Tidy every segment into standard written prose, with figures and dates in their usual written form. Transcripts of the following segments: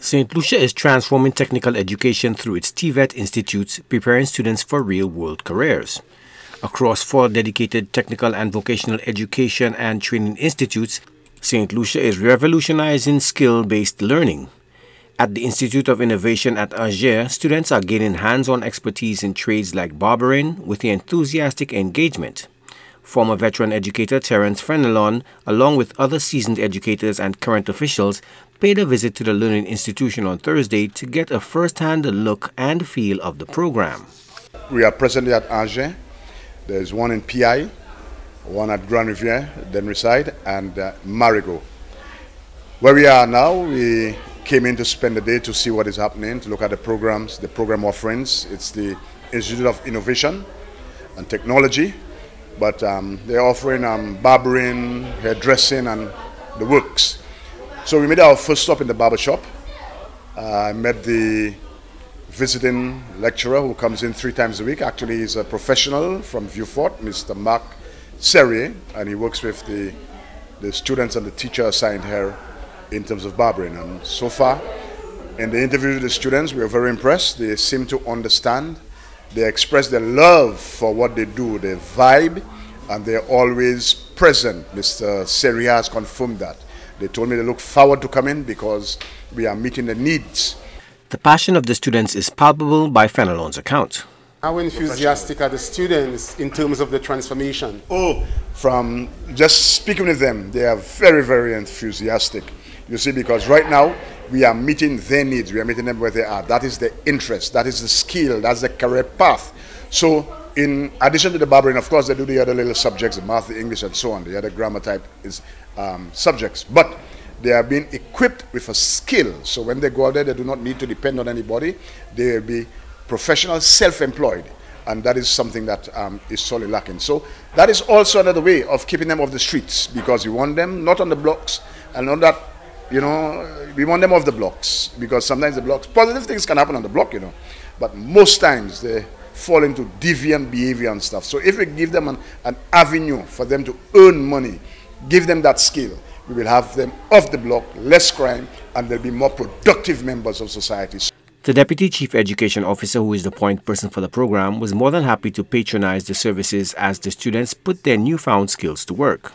St. Lucia is transforming technical education through its TVET institutes, preparing students for real-world careers. Across 4 dedicated technical and vocational education and training institutes, St. Lucia is revolutionizing skill-based learning. At the Institute of Innovation at Anse Ger, students are gaining hands-on expertise in trades like barbering with the enthusiastic engagement. Former veteran educator Terence Fenelon, along with other seasoned educators and current officials, paid a visit to the learning institution on Thursday to get a first-hand look and feel of the program. We are presently at Anse Ger. There's one in PI, one at Grand Riviere, Denryside, and Marigot. Where we are now, we came in to spend the day to see what is happening, to look at the programs, the program offerings. It's the Institute of Innovation and Technology, but they're offering barbering, hairdressing, and the works. So we made our first stop in the barber shop. I met the visiting lecturer who comes in 3 times a week. Actually, he's a professional from Vieux-Fort, Mr. Marc Serrier, and he works with the students and the teacher assigned here in terms of barbering. And so far, in the interview with the students, we were very impressed. They seem to understand. They express their love for what they do, their vibe, and they're always present. Mr. Serrier has confirmed that. They told me they look forward to coming because we are meeting the needs. The passion of the students is palpable by Fenelon's account. How enthusiastic are the students in terms of the transformation? Oh, from just speaking with them, they are very, very enthusiastic. You see, because right now we are meeting their needs, we are meeting them where they are. That is the interest, that is the skill, that's the career path. So in addition to the barbering, of course, they do the other little subjects, the math, the English, and so on, the other grammar type is subjects. But they are being equipped with a skill. So when they go out there, they do not need to depend on anybody. They will be professional, self-employed. And that is something that is sorely lacking. So that is also another way of keeping them off the streets, because we want them not on the blocks, and not that, you know, we want them off the blocks, because sometimes the blocks, positive things can happen on the block, you know, but most times they fall into deviant behavior and stuff. So if we give them an avenue for them to earn money, give them that skill, we will have them off the block, less crime, and they'll be more productive members of society. The Deputy Chief Education Officer, who is the point person for the program, was more than happy to patronize the services as the students put their newfound skills to work.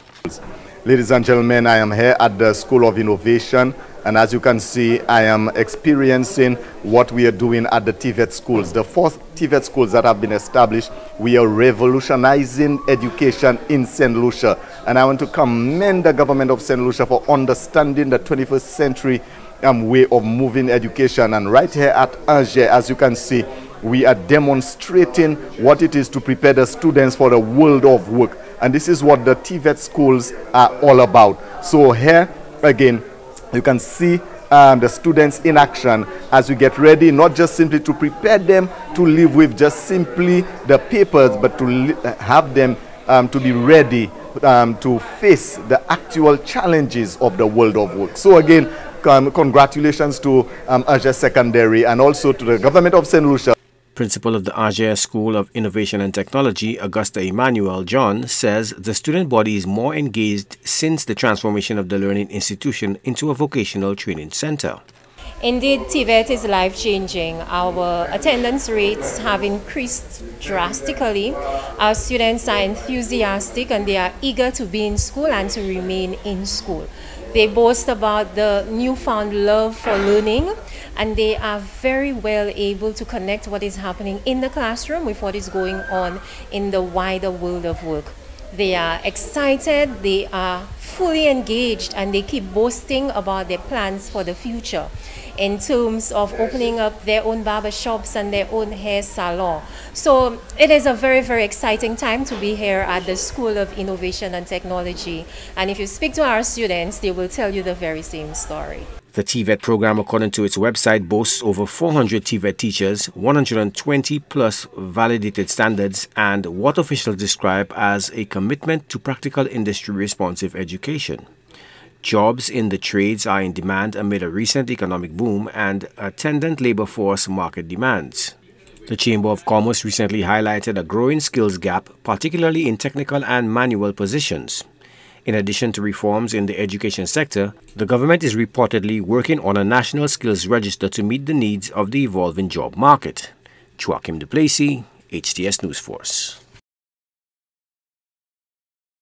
Ladies and gentlemen, I am here at the School of Innovation, and as you can see, I am experiencing what we are doing at the TVET schools. The 4 TVET schools that have been established, we are revolutionizing education in St. Lucia. And I want to commend the government of St. Lucia for understanding the 21st century way of moving education. And right here at Anse Ger, as you can see, we are demonstrating what it is to prepare the students for the world of work. And this is what the TVET schools are all about. So here, again, you can see the students in action as we get ready, not just simply to prepare them to live with just simply the papers, but to have them to be ready to face the actual challenges of the world of work. So again, congratulations to Anse Ger Secondary and also to the government of St. Lucia. Principal of the Anse Ger School of Innovation and Technology, Augusta Emmanuel John, says the student body is more engaged since the transformation of the learning institution into a vocational training center. Indeed, TVET is life-changing. Our attendance rates have increased drastically. Our students are enthusiastic and they are eager to be in school and to remain in school. They boast about the newfound love for learning, and they are very well able to connect what is happening in the classroom with what is going on in the wider world of work. They are excited, they are fully engaged, and they keep boasting about their plans for the future in terms of opening up their own barber shops and their own hair salon. So it is a very, very exciting time to be here at the School of Innovation and Technology. And if you speak to our students, they will tell you the very same story. The TVET program, according to its website, boasts over 400 TVET teachers, 120 plus validated standards, and what officials describe as a commitment to practical industry responsive education. Jobs in the trades are in demand amid a recent economic boom and attendant labor force market demands. The Chamber of Commerce recently highlighted a growing skills gap, particularly in technical and manual positions. In addition to reforms in the education sector, the government is reportedly working on a national skills register to meet the needs of the evolving job market. Joachim Duplessis, HTS News Force.